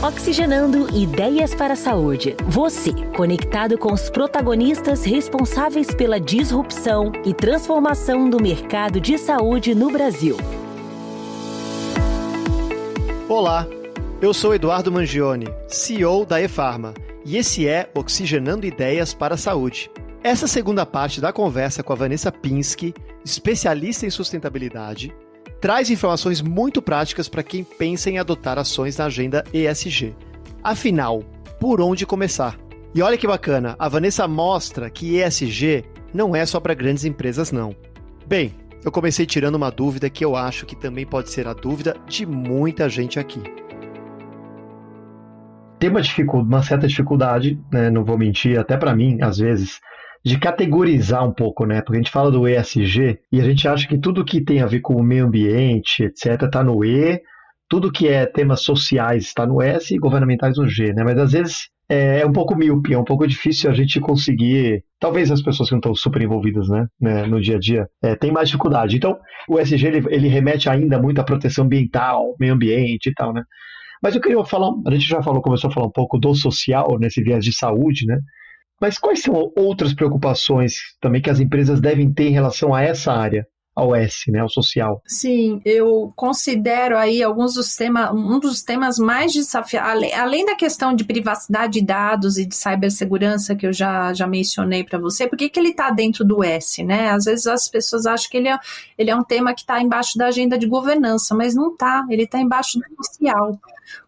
Oxigenando ideias para a saúde. Você, conectado com os protagonistas responsáveis pela disrupção e transformação do mercado de saúde no Brasil. Olá, eu sou Eduardo Mangione, CEO da eFarma, e esse é Oxigenando Ideias para a Saúde. Essa segunda parte da conversa com a Vanessa Pinsky, especialista em sustentabilidade, traz informações muito práticas para quem pensa em adotar ações na agenda ESG. Afinal, por onde começar? E olha que bacana, a Vanessa mostra que ESG não é só para grandes empresas, não. Bem, eu comecei tirando uma dúvida que eu acho que também pode ser a dúvida de muita gente aqui. Tem uma certa dificuldade, né, não vou mentir, até para mim, às vezes, de categorizar um pouco, né? Porque a gente fala do ESG e a gente acha que tudo que tem a ver com o meio ambiente, etc., está no E, tudo que é temas sociais está no S e governamentais no G, né? Mas às vezes é um pouco míope, é um pouco difícil a gente conseguir, talvez as pessoas que não estão super envolvidas, né, no dia a dia, tem mais dificuldade. Então, o ESG, ele remete ainda muito à proteção ambiental, meio ambiente e tal, né? Mas eu queria falar, a gente já começou a falar um pouco do social, nesse viés de saúde, né? Mas quais são outras preocupações também que as empresas devem ter em relação a essa área, ao S, né, ao social? Sim, eu considero aí um dos temas mais desafiadores, além da questão de privacidade de dados e de cibersegurança que eu já mencionei para você, por que ele está dentro do S, né? Às vezes as pessoas acham que ele é um tema que está embaixo da agenda de governança, mas não está, ele está embaixo do social.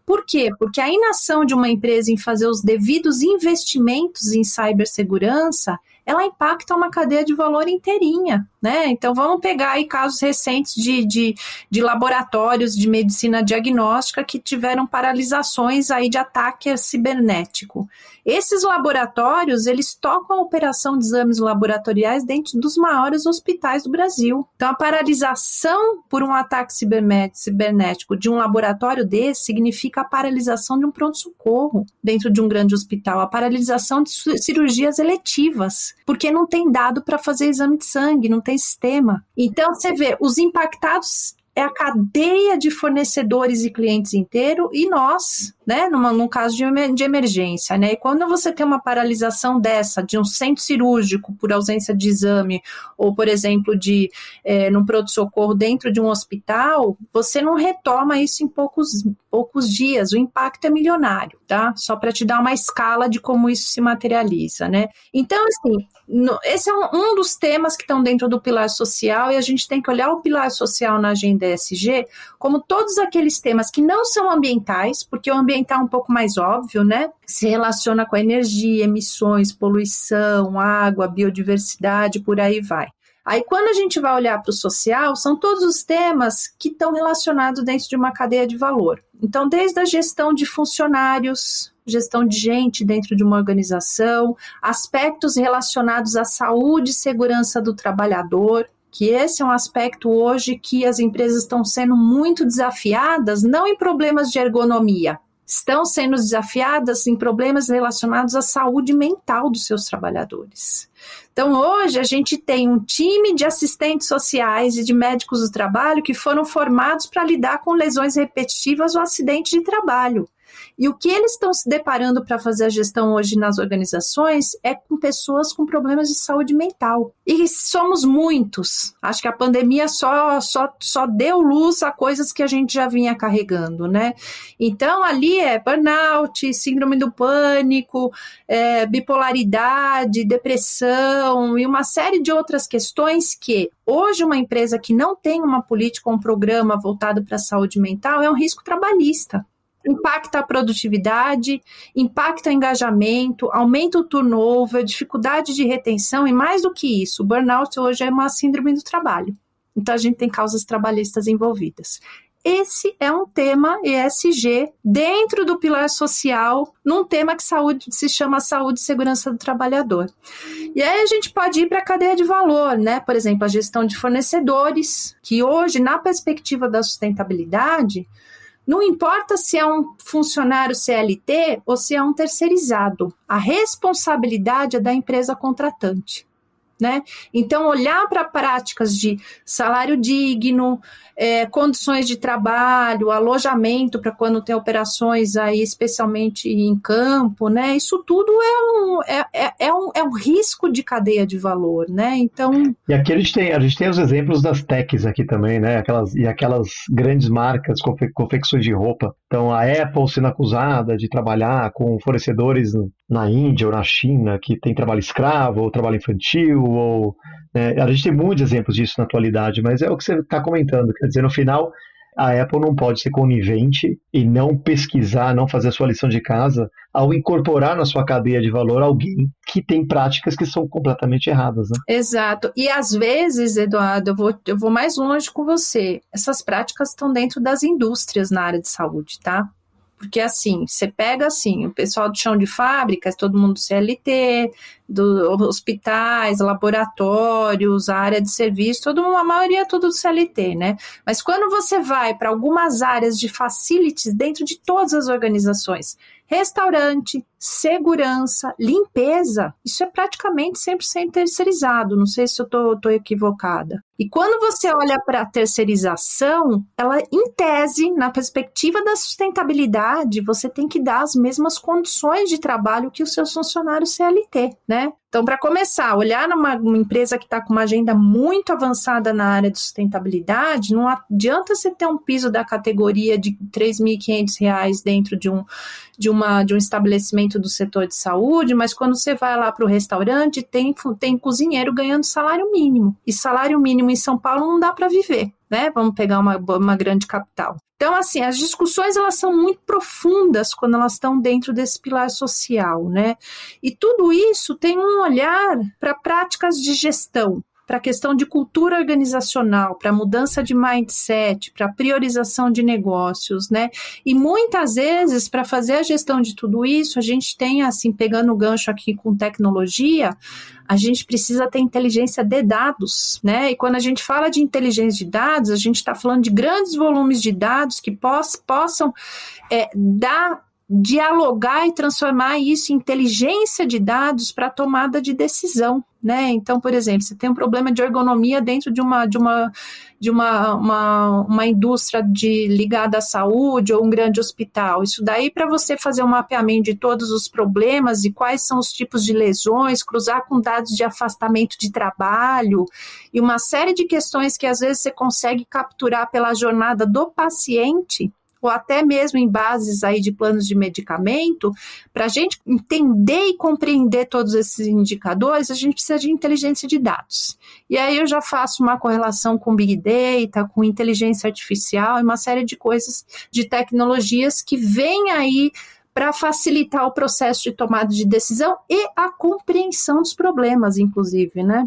Por quê? Porque a inação de uma empresa em fazer os devidos investimentos em cibersegurança, ela impacta uma cadeia de valor inteirinha, né? Então, vamos pegar aí casos recentes de laboratórios de medicina diagnóstica que tiveram paralisações aí de ataque cibernético. Esses laboratórios, eles tocam a operação de exames laboratoriais dentro dos maiores hospitais do Brasil. Então, a paralisação por um ataque cibernético de um laboratório desse significa a paralisação de um pronto-socorro dentro de um grande hospital, a paralisação de cirurgias eletivas, porque não tem dado para fazer exame de sangue, não tem sistema. Então, você vê, os impactados é a cadeia de fornecedores e clientes inteiro e nós, né, num caso de emergência, né, e quando você tem uma paralisação dessa, de um centro cirúrgico por ausência de exame, ou, por exemplo, num pronto-socorro dentro de um hospital, você não retoma isso em poucos dias, o impacto é milionário, tá? Só para te dar uma escala de como isso se materializa, né? Então, assim, esse é um dos temas que estão dentro do pilar social e a gente tem que olhar o pilar social na agenda ESG como todos aqueles temas que não são ambientais, porque o ambiental é um pouco mais óbvio, né? Se relaciona com a energia, emissões, poluição, água, biodiversidade, por aí vai. Aí, quando a gente vai olhar para o social, são todos os temas que estão relacionados dentro de uma cadeia de valor. Então, desde a gestão de funcionários, gestão de gente dentro de uma organização, aspectos relacionados à saúde e segurança do trabalhador, que esse é um aspecto hoje que as empresas estão sendo muito desafiadas, não em problemas de ergonomia, estão sendo desafiadas em problemas relacionados à saúde mental dos seus trabalhadores. Então, hoje, a gente tem um time de assistentes sociais e de médicos do trabalho que foram formados para lidar com lesões repetitivas ou acidentes de trabalho. E o que eles estão se deparando para fazer a gestão hoje nas organizações é com pessoas com problemas de saúde mental. E somos muitos. Acho que a pandemia só deu luz a coisas que a gente já vinha carregando, né? Então, ali é burnout, síndrome do pânico, bipolaridade, depressão e uma série de outras questões que hoje uma empresa que não tem uma política ou um programa voltado para a saúde mental é um risco trabalhista. Impacta a produtividade, impacta o engajamento, aumenta o turnover, dificuldade de retenção e mais do que isso, o burnout hoje é uma síndrome do trabalho. Então a gente tem causas trabalhistas envolvidas. Esse é um tema ESG dentro do pilar social, num tema que se chama saúde e segurança do trabalhador. E aí a gente pode ir para a cadeia de valor, né? Por exemplo, a gestão de fornecedores, que hoje, na perspectiva da sustentabilidade, não importa se é um funcionário CLT ou se é um terceirizado, a responsabilidade é da empresa contratante. né? Então, olhar para práticas de salário digno, condições de trabalho, alojamento para quando tem operações aí, especialmente em campo, né? Isso tudo é um risco de cadeia de valor, né? Então... E aqui a gente tem os exemplos das techs aqui também, né? Aquelas grandes marcas, confecções de roupa. Então, a Apple sendo acusada de trabalhar com fornecedores na Índia ou na China, que tem trabalho escravo, ou trabalho infantil, ou... A gente tem muitos exemplos disso na atualidade, mas é o que você está comentando. Quer dizer, no final, a Apple não pode ser conivente e não pesquisar, não fazer a sua lição de casa ao incorporar na sua cadeia de valor alguém que tem práticas que são completamente erradas, né? Exato. E às vezes, Eduardo, eu vou mais longe com você. Essas práticas estão dentro das indústrias na área de saúde, tá? Porque assim, você pega assim, o pessoal do chão de fábricas, todo mundo CLT, dos hospitais, laboratórios, a área de serviço, a maioria é tudo do CLT, né? Mas quando você vai para algumas áreas de facilities dentro de todas as organizações, restaurante, segurança, limpeza, isso é praticamente 100% terceirizado, não sei se eu estou equivocada. E quando você olha para a terceirização, ela, em tese, na perspectiva da sustentabilidade, você tem que dar as mesmas condições de trabalho que os seus funcionários CLT, né? Então, para começar, olhar numa empresa que está com uma agenda muito avançada na área de sustentabilidade, não adianta você ter um piso da categoria de R$ 3.500 dentro de um estabelecimento do setor de saúde, mas quando você vai lá para o restaurante, tem cozinheiro ganhando salário mínimo. E salário mínimo em São Paulo não dá para viver, né? Vamos pegar uma grande capital. Então, assim, as discussões, elas são muito profundas quando elas estão dentro desse pilar social, né? E tudo isso tem um olhar para práticas de gestão, para a questão de cultura organizacional, para mudança de mindset, para priorização de negócios, né? E muitas vezes, para fazer a gestão de tudo isso, a gente tem, assim, pegando o gancho aqui com tecnologia, a gente precisa ter inteligência de dados, né? E quando a gente fala de inteligência de dados, a gente está falando de grandes volumes de dados que possam dialogar e transformar isso em inteligência de dados para tomada de decisão, né? Então, por exemplo, você tem um problema de ergonomia dentro de uma indústria ligada à saúde ou um grande hospital. Isso daí, para você fazer um mapeamento de todos os problemas e quais são os tipos de lesões, cruzar com dados de afastamento de trabalho e uma série de questões que às vezes você consegue capturar pela jornada do paciente, ou até mesmo em bases aí de planos de medicamento, para a gente entender e compreender todos esses indicadores, a gente precisa de inteligência de dados. E aí eu já faço uma correlação com Big Data, com inteligência artificial e uma série de coisas, de tecnologias que vêm aí para facilitar o processo de tomada de decisão e a compreensão dos problemas, inclusive, né?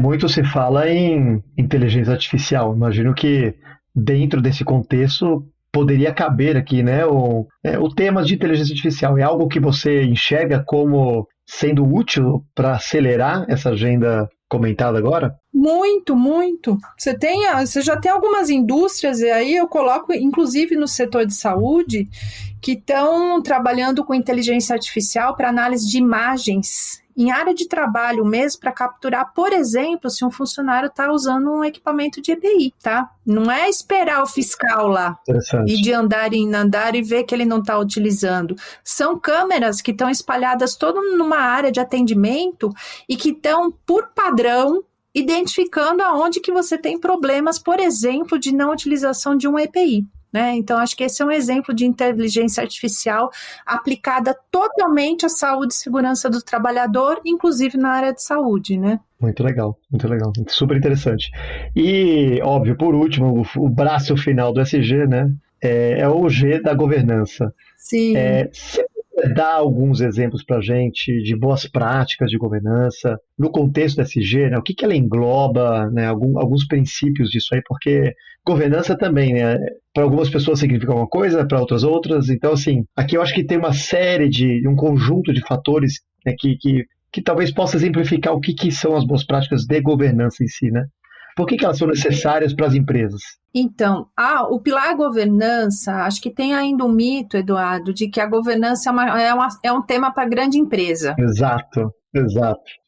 Muito se fala em inteligência artificial. Imagino que dentro desse contexto poderia caber aqui, né, o tema de inteligência artificial. É algo que você enxerga como sendo útil para acelerar essa agenda comentada agora? Muito, muito. Você já tem algumas indústrias, e aí eu coloco, inclusive no setor de saúde, que estão trabalhando com inteligência artificial para análise de imagens em área de trabalho mesmo, para capturar, por exemplo, se um funcionário está usando um equipamento de EPI, tá? Não é esperar o fiscal lá e de andar e ver que ele não está utilizando. São câmeras que estão espalhadas toda numa área de atendimento e que estão, por padrão, identificando aonde que você tem problemas, por exemplo, de não utilização de um EPI. Né? Então, acho que esse é um exemplo de inteligência artificial aplicada totalmente à saúde e segurança do trabalhador, inclusive na área de saúde, né? Muito legal, super interessante. E, óbvio, por último, o braço final do ESG, né, é o G da governança. Sim. Você pode dar alguns exemplos para a gente de boas práticas de governança no contexto do ESG, né? O que ela engloba, né? Alguns princípios disso aí, porque governança também, né? Para algumas pessoas significa uma coisa, para outras. Então, assim, aqui eu acho que tem uma série um conjunto de fatores, né, que talvez possa exemplificar o que são as boas práticas de governança em si, né? Por que elas são necessárias para as empresas? Então, o pilar governança, acho que tem ainda um mito, Eduardo, de que a governança é um tema para grande empresa. Exato.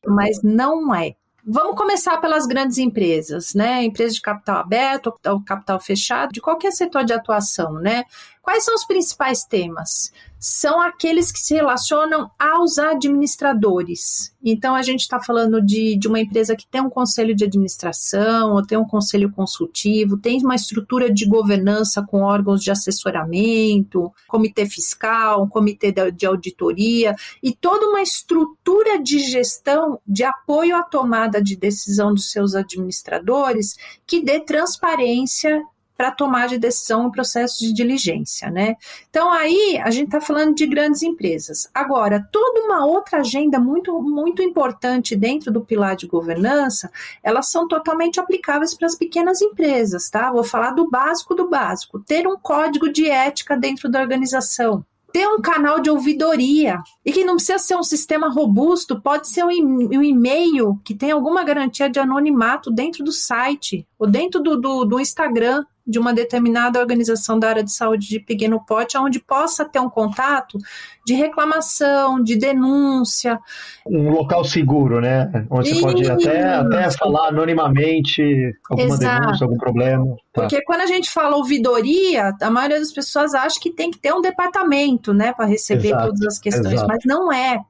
Mas não é. Vamos começar pelas grandes empresas, né? Empresas de capital aberto ou capital fechado, de qualquer setor de atuação, né? Quais são os principais temas? São aqueles que se relacionam aos administradores. Então, a gente está falando de uma empresa que tem um conselho de administração, ou tem um conselho consultivo, tem uma estrutura de governança com órgãos de assessoramento, comitê fiscal, um comitê de auditoria, e toda uma estrutura de gestão de apoio à tomada de decisão dos seus administradores que dê transparência para tomar de decisão no processo de diligência, né? Então, aí, a gente está falando de grandes empresas. Agora, toda uma outra agenda muito, muito importante dentro do pilar de governança, elas são totalmente aplicáveis para as pequenas empresas, tá? Vou falar do básico do básico. Ter um código de ética dentro da organização. Ter um canal de ouvidoria, e que não precisa ser um sistema robusto, pode ser um e-mail que tem alguma garantia de anonimato dentro do site, ou dentro do Instagram de uma determinada organização da área de saúde de pequeno porte, onde possa ter um contato de reclamação, de denúncia. Um local seguro, né? Onde você pode até falar anonimamente alguma denúncia, algum problema. Tá. Porque quando a gente fala ouvidoria, a maioria das pessoas acha que tem que ter um departamento, né, para receber todas as questões, mas não é.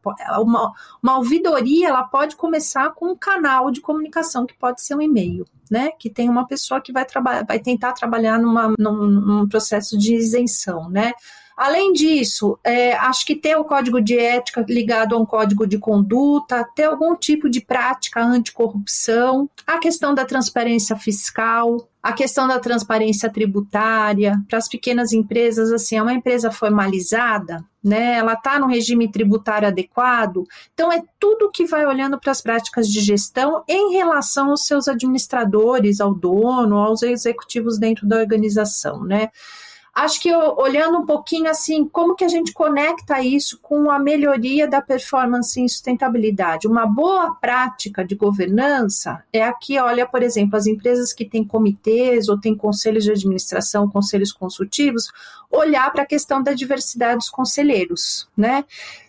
Uma ouvidoria, ela pode começar com um canal de comunicação, que pode ser um e-mail, né, que tem uma pessoa que vai tentar trabalhar num processo de isenção, né. Além disso, acho que ter o código de ética ligado a um código de conduta, ter algum tipo de prática anticorrupção, a questão da transparência fiscal, a questão da transparência tributária. Para as pequenas empresas, assim, é uma empresa formalizada, né? Ela está no regime tributário adequado. Então, é tudo que vai olhando para as práticas de gestão em relação aos seus administradores, ao dono, aos executivos dentro da organização, né? Acho que olhando um pouquinho assim, como que a gente conecta isso com a melhoria da performance em sustentabilidade? Uma boa prática de governança é aqui, olha, por exemplo, as empresas que têm comitês ou têm conselhos de administração, conselhos consultivos, olhar para a questão da diversidade dos conselheiros, né?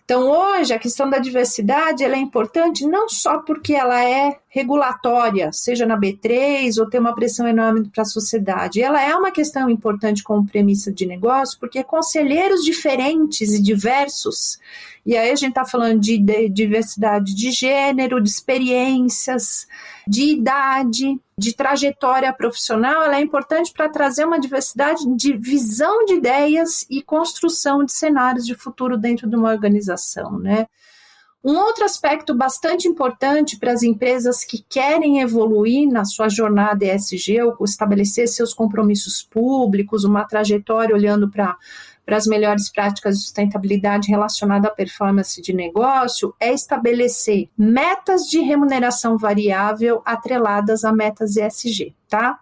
Então, hoje, a questão da diversidade ela é importante não só porque ela é regulatória, seja na B3 ou tem uma pressão enorme para a sociedade. Ela é uma questão importante como premissa de negócio, porque conselheiros diferentes e diversos, e aí a gente está falando de diversidade de gênero, de experiências, de idade, de trajetória profissional, ela é importante para trazer uma diversidade de visão de ideias e construção de cenários de futuro dentro de uma organização, né? Um outro aspecto bastante importante para as empresas que querem evoluir na sua jornada ESG, ou estabelecer seus compromissos públicos, uma trajetória olhando para as melhores práticas de sustentabilidade relacionada à performance de negócio, é estabelecer metas de remuneração variável atreladas a metas ESG, tá?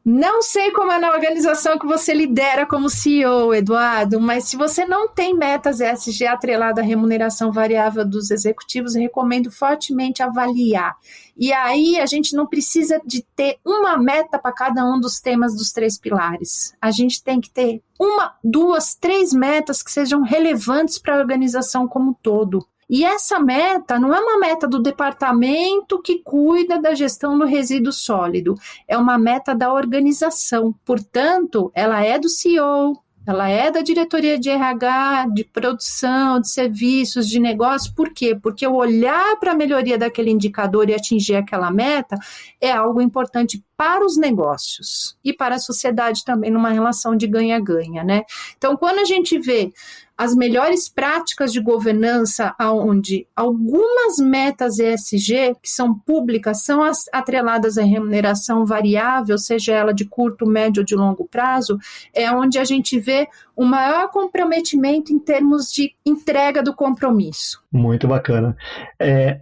Não sei como é na organização que você lidera como CEO, Eduardo, mas se você não tem metas ESG atrelada à remuneração variável dos executivos, eu recomendo fortemente avaliar. E aí a gente não precisa de ter uma meta para cada um dos temas dos 3 pilares. A gente tem que ter 1, 2, 3 metas que sejam relevantes para a organização como um todo. E essa meta não é uma meta do departamento que cuida da gestão do resíduo sólido, é uma meta da organização. Portanto, ela é do CEO, ela é da diretoria de RH, de produção, de serviços, de negócio. Por quê? Porque o olhar para a melhoria daquele indicador e atingir aquela meta é algo importante para os negócios e para a sociedade também, numa relação de ganha-ganha, né? Então, quando a gente vê as melhores práticas de governança, onde algumas metas ESG, que são públicas, são atreladas à remuneração variável, seja ela de curto, médio ou de longo prazo, é onde a gente vê o maior comprometimento em termos de entrega do compromisso. Muito bacana.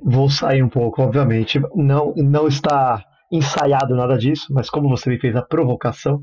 Vou sair um pouco, obviamente, não está ensaiado nada disso, mas como você me fez a provocação,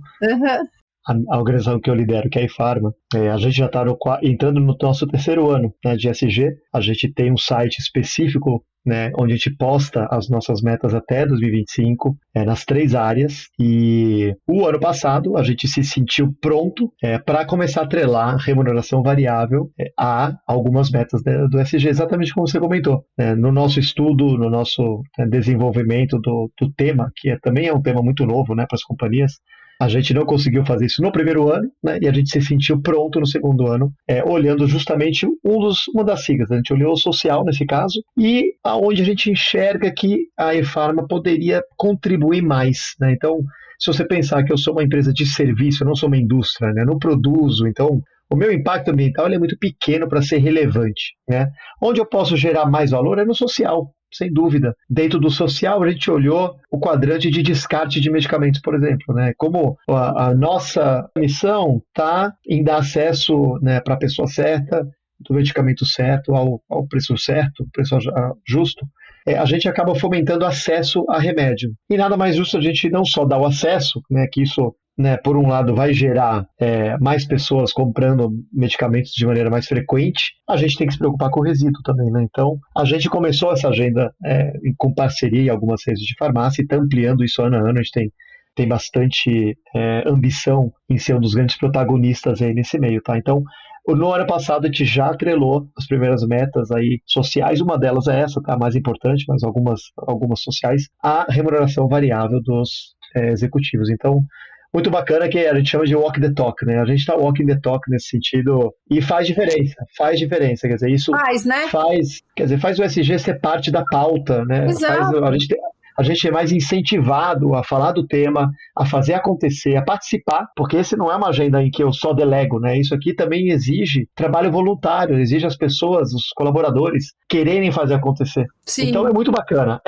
a organização que eu lidero, que é a IFARMA, a gente já está entrando no nosso 3º ano, né, de ESG. A gente tem um site específico, né, onde a gente posta as nossas metas até 2025, nas 3 áreas, e o ano passado a gente se sentiu pronto para começar a atrelar remuneração variável a algumas metas do ESG, exatamente como você comentou. No nosso estudo, no nosso desenvolvimento do tema, que também é um tema muito novo, né, para as companhias, a gente não conseguiu fazer isso no primeiro ano, né, e a gente se sentiu pronto no segundo ano, olhando justamente uma das siglas. A gente olhou o social, nesse caso, e aonde a gente enxerga que a IFARMA poderia contribuir mais, né? Então, se você pensar que eu sou uma empresa de serviço, eu não sou uma indústria, né, eu não produzo, então o meu impacto ambiental é muito pequeno para ser relevante, né? Onde eu posso gerar mais valor é no social, sem dúvida. Dentro do social, a gente olhou o quadrante de descarte de medicamentos, por exemplo, né? Como a nossa missão está em dar acesso, né, para a pessoa certa, do medicamento certo, ao preço certo, preço justo. A gente acaba fomentando acesso a remédio. E nada mais justo a gente não só dar o acesso, né, que isso, né, por um lado vai gerar mais pessoas comprando medicamentos de maneira mais frequente, a gente tem que se preocupar com o resíduo também, né? Então, a gente começou essa agenda com parceria em algumas redes de farmácia e está ampliando isso ano a ano. A gente tem bastante ambição em ser um dos grandes protagonistas aí nesse meio, tá? Então, no ano passado a gente já atrelou as primeiras metas aí sociais, uma delas é essa, tá? A mais importante, mas algumas sociais, a remuneração variável dos executivos. Então, muito bacana que a gente chama de walk the talk, né? A gente está walking the talk nesse sentido e faz diferença, quer dizer, isso né? faz o ESG ser parte da pauta, né? Exato. A gente é mais incentivado a falar do tema, a fazer acontecer, a participar, porque esse não é uma agenda em que eu só delego, né? Isso aqui também exige trabalho voluntário, exige as pessoas, os colaboradores, quererem fazer acontecer. Sim. Então é muito bacana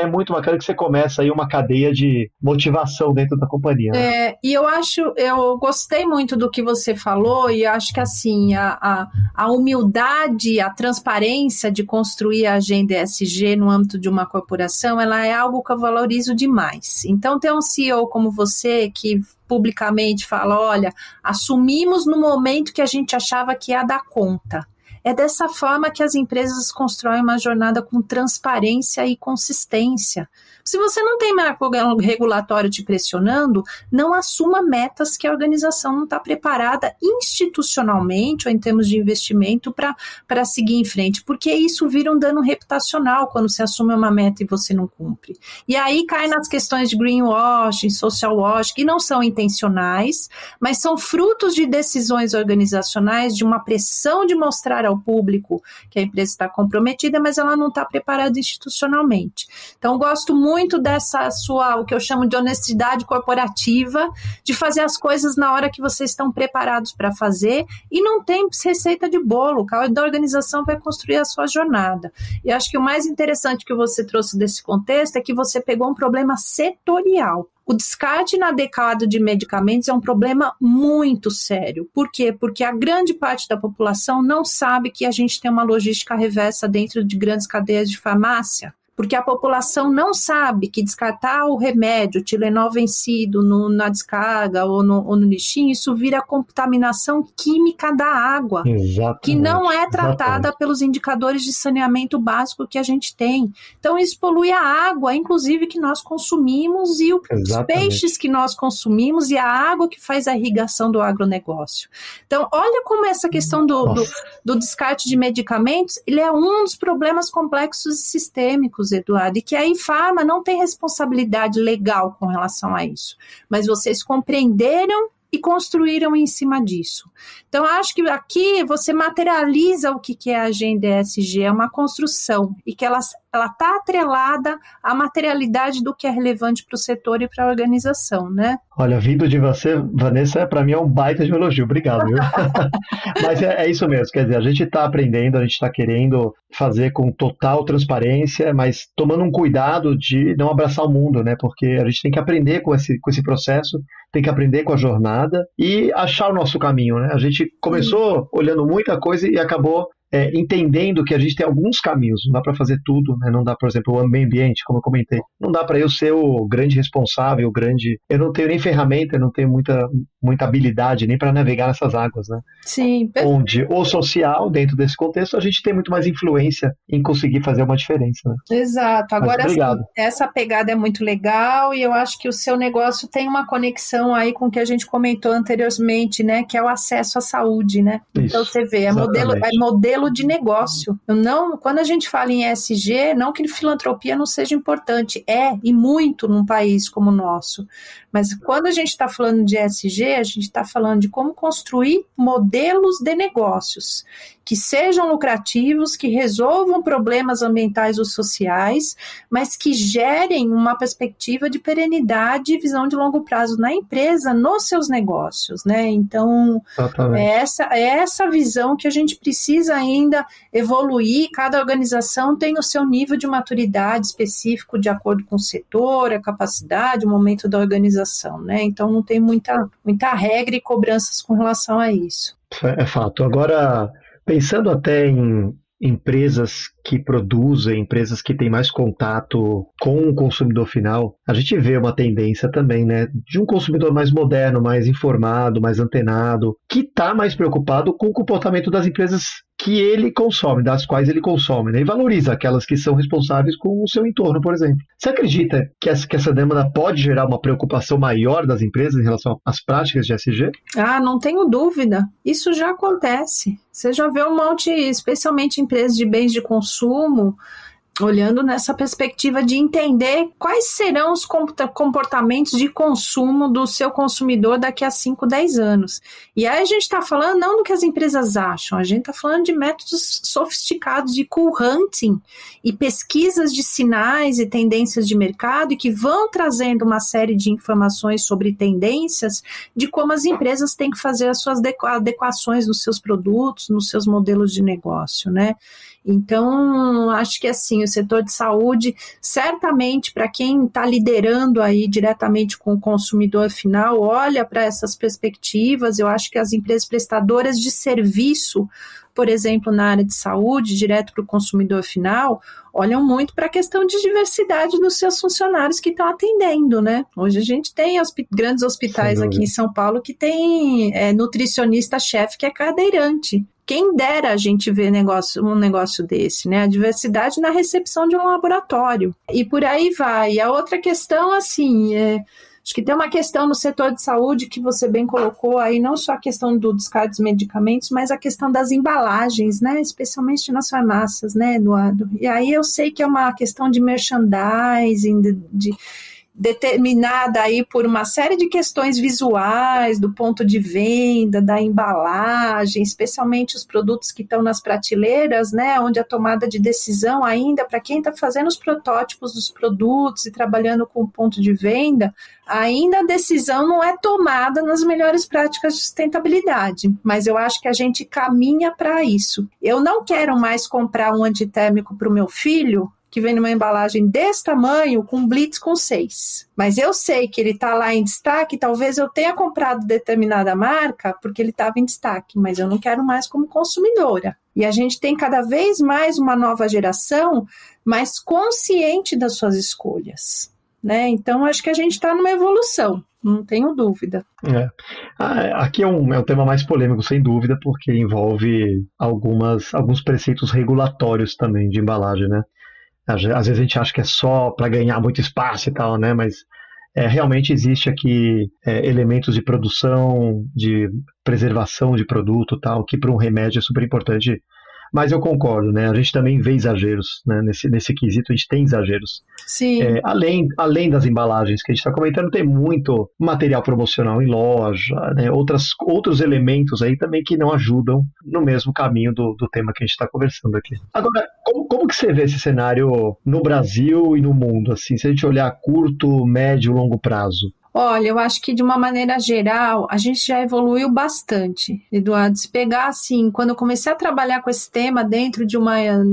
que você começa aí uma cadeia de motivação dentro da companhia. Né? E eu gostei muito do que você falou e acho que assim, a humildade, a transparência de construir a agenda ESG no âmbito de uma corporação, ela é algo que eu valorizo demais. Então, ter um CEO como você que publicamente fala, olha, assumimos no momento que a gente achava que ia dar conta. É dessa forma que as empresas constroem uma jornada com transparência e consistência. Se você não tem marco regulatório te pressionando, não assuma metas que a organização não está preparada institucionalmente ou em termos de investimento para seguir em frente, porque isso vira um dano reputacional quando você assume uma meta e você não cumpre. E aí cai nas questões de greenwashing, social washing, que não são intencionais, mas são frutos de decisões organizacionais, de uma pressão de mostrar ao público que a empresa está comprometida, mas ela não está preparada institucionalmente. Então, gosto muito dessa o que eu chamo de honestidade corporativa, de fazer as coisas na hora que vocês estão preparados para fazer, e não tem receita de bolo, cada organização vai construir a sua jornada. E acho que o mais interessante que você trouxe desse contexto é que você pegou um problema setorial. O descarte inadequado de medicamentos é um problema muito sério. Por quê? Porque a grande parte da população não sabe que a gente tem uma logística reversa dentro de grandes cadeias de farmácia. Porque a população não sabe que descartar o remédio, o Tilenol vencido na descarga ou no lixinho, isso vira contaminação química da água, exatamente, que não é tratada pelos indicadores de saneamento básico que a gente tem. Então, isso polui a água, inclusive, que nós consumimos e os peixes que nós consumimos e a água que faz a irrigação do agronegócio. Então, olha como essa questão do descarte de medicamentos, ele é um dos problemas complexos e sistêmicos, Eduardo, e que a IFARMA não tem responsabilidade legal com relação a isso, mas vocês compreenderam e construíram em cima disso. Então, acho que aqui você materializa o que é a agenda ESG, é uma construção, e que ela está atrelada à materialidade do que é relevante para o setor e para a organização, né? Olha, vindo de você, Vanessa, para mim é um baita de elogio, obrigado, viu? Mas é isso mesmo, quer dizer, a gente está aprendendo, a gente está querendo fazer com total transparência, mas tomando um cuidado de não abraçar o mundo, né? Porque a gente tem que aprender com esse processo, tem que aprender com a jornada e achar o nosso caminho, né? A gente começou olhando muita coisa e acabou entendendo que a gente tem alguns caminhos, não dá para fazer tudo, né? Não dá, por exemplo, o meio ambiente, como eu comentei, não dá para eu ser o grande responsável, eu não tenho nem ferramenta, eu não tenho muita habilidade nem para navegar nessas águas, né? Sim. Onde o social, dentro desse contexto, a gente tem muito mais influência em conseguir fazer uma diferença, né? Exato. Agora, assim, obrigado. Essa pegada é muito legal e eu acho que o seu negócio tem uma conexão aí com o que a gente comentou anteriormente, né? Que é o acesso à saúde, né? Isso, então você vê, é modelo de negócio. Quando a gente fala em ESG, não que filantropia não seja importante, e muito num país como o nosso. Mas quando a gente está falando de ESG, a gente está falando de como construir modelos de negócios que sejam lucrativos, que resolvam problemas ambientais ou sociais, mas que gerem uma perspectiva de perenidade e visão de longo prazo na empresa, nos seus negócios, né? Então, é essa visão que a gente precisa ainda evoluir. Cada organização tem o seu nível de maturidade específico de acordo com o setor, a capacidade, o momento da organização, né? Então, não tem muita regra e cobranças com relação a isso. É fato. Agora, pensando até em empresas que produzem, empresas que têm mais contato com o consumidor final, a gente vê uma tendência também, né, de um consumidor mais moderno, mais informado, mais antenado, que está mais preocupado com o comportamento das empresas que ele consome, das quais ele consome, né, e valoriza aquelas que são responsáveis com o seu entorno, por exemplo. Você acredita que essa demanda pode gerar uma preocupação maior das empresas em relação às práticas de ESG? Não tenho dúvida. Isso já acontece. Você já vê um monte, especialmente empresas de bens de consumo, olhando nessa perspectiva de entender quais serão os comportamentos de consumo do seu consumidor daqui a 5, 10 anos. E aí a gente está falando não do que as empresas acham, a gente está falando de métodos sofisticados de cool hunting e pesquisas de sinais e tendências de mercado e que vão trazendo uma série de informações sobre tendências de como as empresas têm que fazer as suas adequações nos seus produtos, nos seus modelos de negócio, né? Então, acho que assim, o setor de saúde, certamente para quem está liderando aí diretamente com o consumidor final, olha para essas perspectivas. Eu acho que as empresas prestadoras de serviço, por exemplo, na área de saúde, direto para o consumidor final, olham muito para a questão de diversidade dos seus funcionários que estão atendendo, né? Hoje a gente tem grandes hospitais aqui em São Paulo que tem nutricionista-chefe que é cadeirante. Quem dera a gente ver um negócio desse, né? A diversidade na recepção de um laboratório. E por aí vai. E a outra questão, assim, acho que tem uma questão no setor de saúde que você bem colocou aí, não só a questão do descarte dos medicamentos, mas a questão das embalagens, né? Especialmente nas farmácias, né, Eduardo? E aí eu sei que é uma questão de merchandising, determinada aí por uma série de questões visuais, do ponto de venda, da embalagem, especialmente os produtos que estão nas prateleiras, né, onde a tomada de decisão ainda, para quem está fazendo os protótipos dos produtos e trabalhando com o ponto de venda, ainda a decisão não é tomada nas melhores práticas de sustentabilidade, mas eu acho que a gente caminha para isso. Eu não quero mais comprar um antitérmico para o meu filho, que vem numa embalagem desse tamanho, com Blitz com 6. Mas eu sei que ele está lá em destaque, talvez eu tenha comprado determinada marca porque ele estava em destaque, mas eu não quero mais como consumidora. E a gente tem cada vez mais uma nova geração mais consciente das suas escolhas, né? Então, acho que a gente está numa evolução, não tenho dúvida. Aqui é um tema mais polêmico, sem dúvida, porque envolve alguns preceitos regulatórios também de embalagem, né? Às vezes a gente acha que é só para ganhar muito espaço e tal, né? Mas realmente existe aqui elementos de produção, de preservação de produto, tal, que para um remédio é super importante. Mas eu concordo, né? A gente também vê exageros, né? Nesse quesito, a gente tem exageros. Sim. Além das embalagens que a gente está comentando, tem muito material promocional em loja, né? Outros elementos aí também que não ajudam no mesmo caminho do tema que a gente está conversando aqui. Agora, como que você vê esse cenário no Brasil e no mundo? Assim, se a gente olhar a curto, médio, longo prazo? Olha, eu acho que de uma maneira geral, a gente já evoluiu bastante, Eduardo. Se pegar assim, quando eu comecei a trabalhar com esse tema dentro de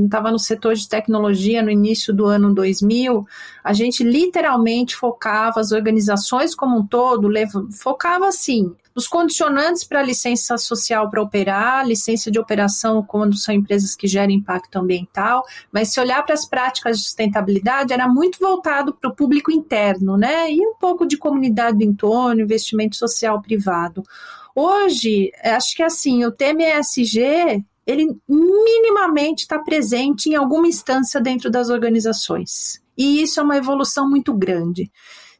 estava no setor de tecnologia no início do ano 2000, a gente literalmente focava, as organizações como um todo, focava assim, nos condicionantes para licença social para operar, licença de operação quando são empresas que geram impacto ambiental, mas se olhar para as práticas de sustentabilidade, era muito voltado para o público interno, né? E um pouco de comunidade do entorno, investimento social privado. Hoje, acho que assim, o tema ESG, ele minimamente está presente em alguma instância dentro das organizações. E isso é uma evolução muito grande.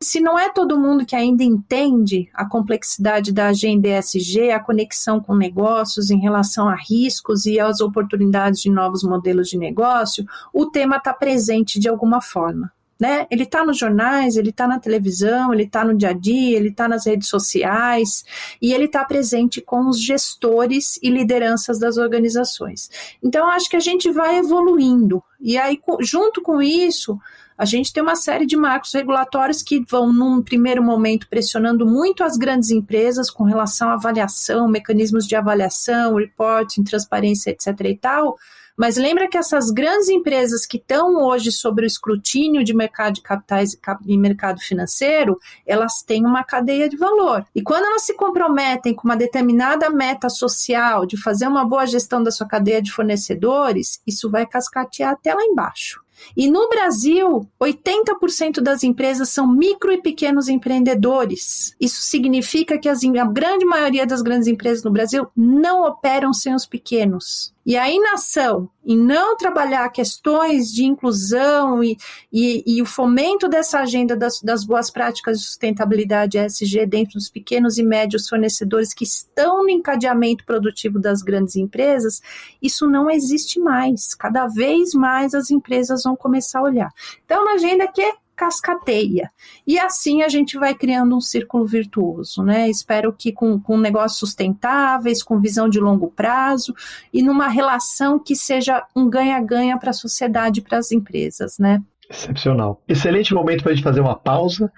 Se não é todo mundo que ainda entende a complexidade da agenda ESG, a conexão com negócios em relação a riscos e às oportunidades de novos modelos de negócio, o tema está presente de alguma forma. Né? Ele está nos jornais, ele está na televisão, ele está no dia a dia, ele está nas redes sociais e ele está presente com os gestores e lideranças das organizações. Então, acho que a gente vai evoluindo e aí, junto com isso, a gente tem uma série de marcos regulatórios que vão, num primeiro momento, pressionando muito as grandes empresas com relação à avaliação, mecanismos de avaliação, reporting, transparência, etc. e tal. Mas lembra que essas grandes empresas que estão hoje sob o escrutínio de mercado de capitais e mercado financeiro, elas têm uma cadeia de valor. E quando elas se comprometem com uma determinada meta social de fazer uma boa gestão da sua cadeia de fornecedores, isso vai cascatear até lá embaixo. E no Brasil, 80% das empresas são micro e pequenos empreendedores. Isso significa que a grande maioria das grandes empresas no Brasil não operam sem os pequenos. E a inação em não trabalhar questões de inclusão e o fomento dessa agenda das boas práticas de sustentabilidade ESG dentro dos pequenos e médios fornecedores que estão no encadeamento produtivo das grandes empresas, isso não existe mais. Cada vez mais as empresas vão começar a olhar. Então, uma agenda que cascateia. E assim a gente vai criando um círculo virtuoso, né? Espero que com negócios sustentáveis, com visão de longo prazo e numa relação que seja um ganha-ganha para a sociedade e para as empresas, né? Excepcional. Excelente momento para a gente fazer uma pausa.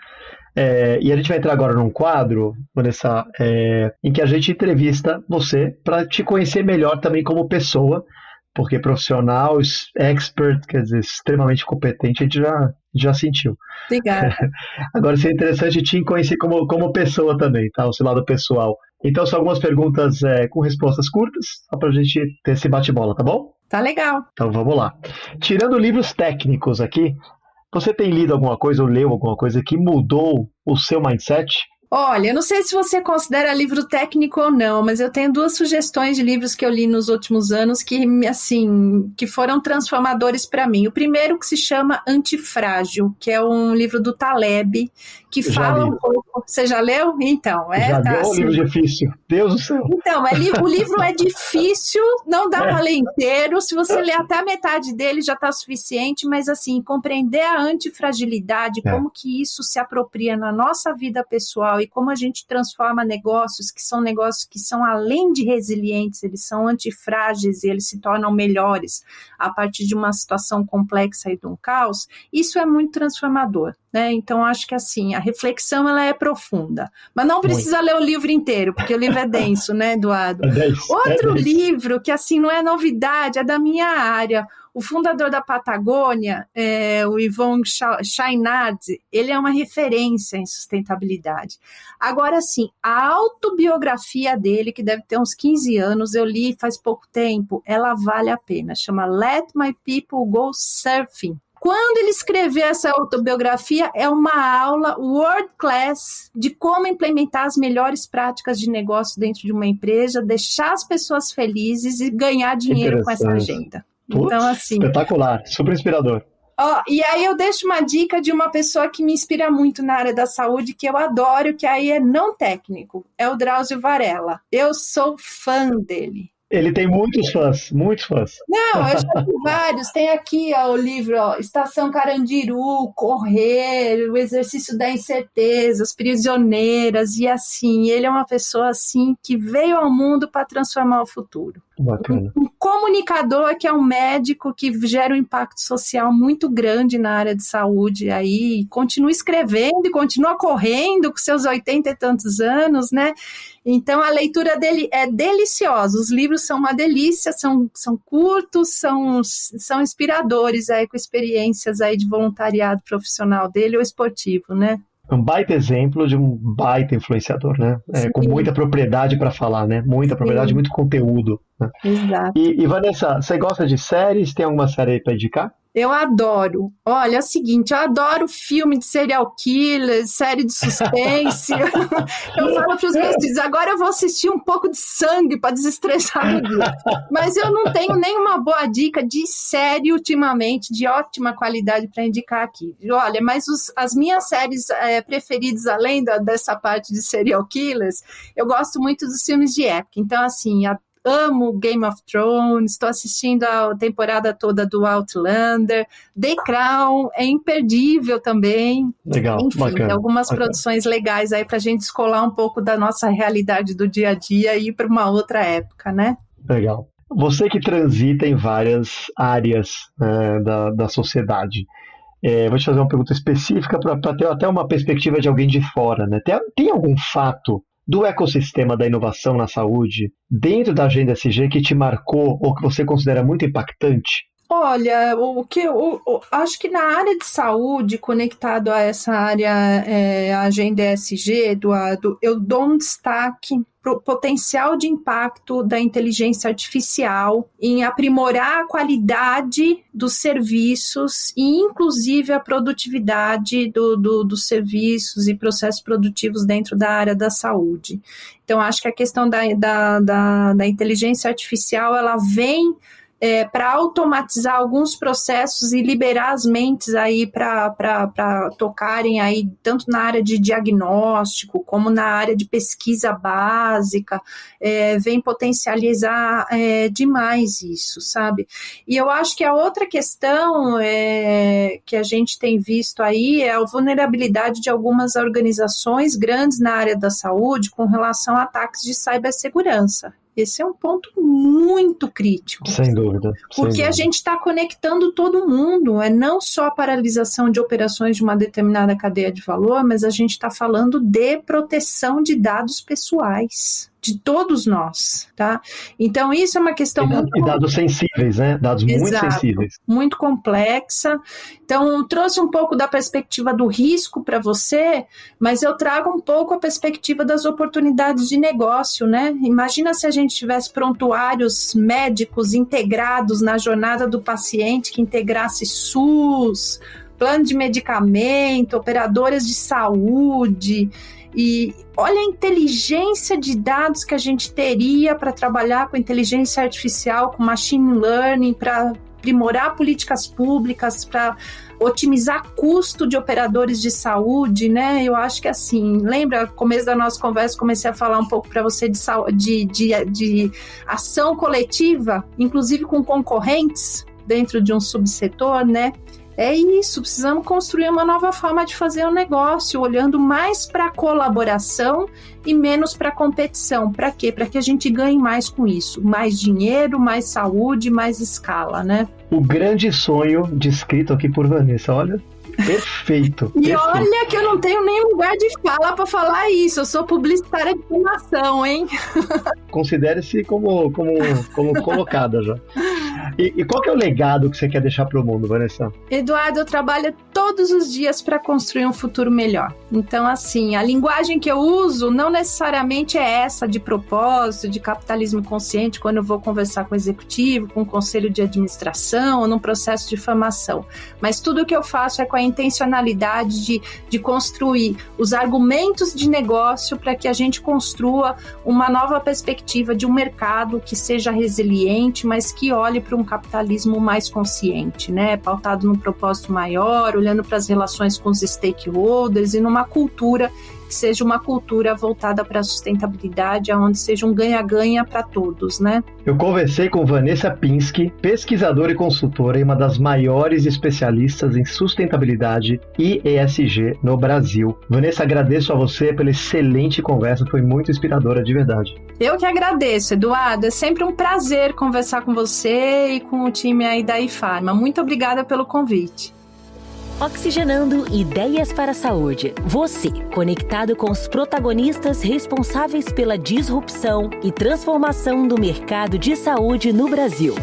E a gente vai entrar agora num quadro, Vanessa, em que a gente entrevista você para te conhecer melhor também como pessoa, porque profissional, expert, quer dizer, extremamente competente, a gente já sentiu. Obrigada. Agora seria interessante te conhecer como pessoa também, tá? O seu lado pessoal. Então, são algumas perguntas com respostas curtas, só pra gente ter esse bate-bola, tá bom? Tá legal. Então, vamos lá. Tirando livros técnicos aqui, você tem lido alguma coisa ou leu alguma coisa que mudou o seu mindset? Olha, eu não sei se você considera livro técnico ou não, mas eu tenho 2 sugestões de livros que eu li nos últimos anos que, assim, que foram transformadores para mim. O primeiro que se chama Antifrágil, que é um livro do Taleb, que fala um pouco... Você já leu? Então, já tá leu assim. Um livro difícil. Deus do céu. Então, o livro é difícil, não dá para ler inteiro. Se você ler até a metade dele já está suficiente, mas assim, compreender a antifragilidade, como que isso se apropria na nossa vida pessoal e como a gente transforma negócios que são além de resilientes, eles são antifrágeis e eles se tornam melhores a partir de uma situação complexa e de um caos, isso é muito transformador. Né? Então, acho que assim, a reflexão ela é profunda, mas não precisa ler o livro inteiro, porque o livro é denso, né, Eduardo? Outro livro que assim não é novidade, é da minha área. O fundador da Patagônia, o Yvon Chouinard, ele é uma referência em sustentabilidade. Agora, sim, a autobiografia dele, que deve ter uns 15 anos, eu li faz pouco tempo, ela vale a pena. Chama Let My People Go Surfing. Quando ele escreveu essa autobiografia, é uma aula world class de como implementar as melhores práticas de negócio dentro de uma empresa, deixar as pessoas felizes e ganhar dinheiro com essa agenda. Putz, então, assim, espetacular, super inspirador. E aí eu deixo uma dica de uma pessoa que me inspira muito na área da saúde, que eu adoro, que aí é não técnico, é o Drauzio Varela. Eu sou fã dele. Ele tem muitos fãs, muitos fãs. Não, eu já vi vários. Tem aqui o livro, Estação Carandiru, Correr, O Exercício da Incerteza, As Prisioneiras, e assim, ele é uma pessoa assim que veio ao mundo para transformar o futuro. Bacana. Um comunicador que é um médico que gera um impacto social muito grande na área de saúde, aí continua escrevendo e continua correndo com seus 80 e tantos anos, né? Então a leitura dele é deliciosa, os livros são uma delícia, são curtos, são inspiradores aí com experiências aí de voluntariado profissional dele ou esportivo, né? Um baita exemplo de um baita influenciador, né? Com muita propriedade para falar, né? Muita propriedade, muito conteúdo. Né? Exato. E Vanessa, você gosta de séries? Tem alguma série aí para indicar? Eu adoro. Olha, é o seguinte, eu adoro filme de serial killer, série de suspense. Eu falo para os meus filhos, agora eu vou assistir um pouco de sangue para desestressar o dia. Mas eu não tenho nenhuma boa dica de série ultimamente, de ótima qualidade para indicar aqui. Olha, mas as minhas séries preferidas, além dessa parte de serial killers, eu gosto muito dos filmes de época. Então, assim, amo Game of Thrones, estou assistindo a temporada toda do Outlander, The Crown é imperdível também. Legal, enfim, bacana, algumas produções legais aí para a gente descolar um pouco da nossa realidade do dia a dia e ir para uma outra época, né? Legal. Você que transita em várias áreas da sociedade, vou te fazer uma pergunta específica para ter até uma perspectiva de alguém de fora, né? Tem algum fato do ecossistema da inovação na saúde dentro da Agenda ESG que te marcou ou que você considera muito impactante? Olha, acho que na área de saúde, conectado a essa área Agenda ESG, Eduardo, eu dou um destaque para o potencial de impacto da inteligência artificial em aprimorar a qualidade dos serviços e, inclusive, a produtividade dos serviços e processos produtivos dentro da área da saúde. Então, acho que a questão da inteligência artificial, ela vem para automatizar alguns processos e liberar as mentes aí para tocarem aí tanto na área de diagnóstico como na área de pesquisa básica, vem potencializar demais isso, sabe? E eu acho que a outra questão que a gente tem visto aí é a vulnerabilidade de algumas organizações grandes na área da saúde com relação a ataques de cibersegurança. Esse é um ponto muito crítico. Sem dúvida. Porque a gente está conectando todo mundo, não só a paralisação de operações de uma determinada cadeia de valor, mas a gente está falando de proteção de dados pessoais, de todos nós, tá? Então, isso é uma questão E dados sensíveis, né? Dados muito sensíveis. Muito complexa. Então, trouxe um pouco da perspectiva do risco para você, mas eu trago um pouco a perspectiva das oportunidades de negócio, né? Imagina se a gente tivesse prontuários médicos integrados na jornada do paciente, que integrasse SUS, plano de medicamento, operadoras de saúde. E olha a inteligência de dados que a gente teria para trabalhar com inteligência artificial, com machine learning, para aprimorar políticas públicas, para otimizar custo de operadores de saúde, né? Eu acho que assim, lembra, no começo da nossa conversa, comecei a falar um pouco para você de ação coletiva, inclusive com concorrentes dentro de um subsetor, né? É isso, precisamos construir uma nova forma de fazer o negócio, olhando mais para a colaboração e menos para a competição. Para quê? Para que a gente ganhe mais com isso. Mais dinheiro, mais saúde, mais escala, né? O grande sonho descrito aqui por Vanessa, olha. Perfeito. E olha que eu não tenho nem lugar de fala para falar isso. Eu sou publicitária de formação, hein? Considere-se como colocada já. E qual que é o legado que você quer deixar para o mundo, Vanessa? Eduardo, eu trabalho todos os dias para construir um futuro melhor. Então, assim, a linguagem que eu uso não necessariamente é essa de propósito, de capitalismo consciente, quando eu vou conversar com o executivo, com o conselho de administração ou num processo de formação. Mas tudo o que eu faço é com a intencionalidade de construir os argumentos de negócio para que a gente construa uma nova perspectiva de um mercado que seja resiliente, mas que olhe para um capitalismo mais consciente, né? Pautado num propósito maior, olhando para as relações com os stakeholders e numa cultura que seja uma cultura voltada para a sustentabilidade, onde seja um ganha-ganha para todos, né? Eu conversei com Vanessa Pinsky, pesquisadora e consultora e uma das maiores especialistas em sustentabilidade e ESG no Brasil. Vanessa, agradeço a você pela excelente conversa, foi muito inspiradora, de verdade. Eu que agradeço, Eduardo. É sempre um prazer conversar com você e com o time aí da IFARMA. Muito obrigada pelo convite. Oxigenando Ideias para a Saúde. Você, conectado com os protagonistas responsáveis pela disrupção e transformação do mercado de saúde no Brasil.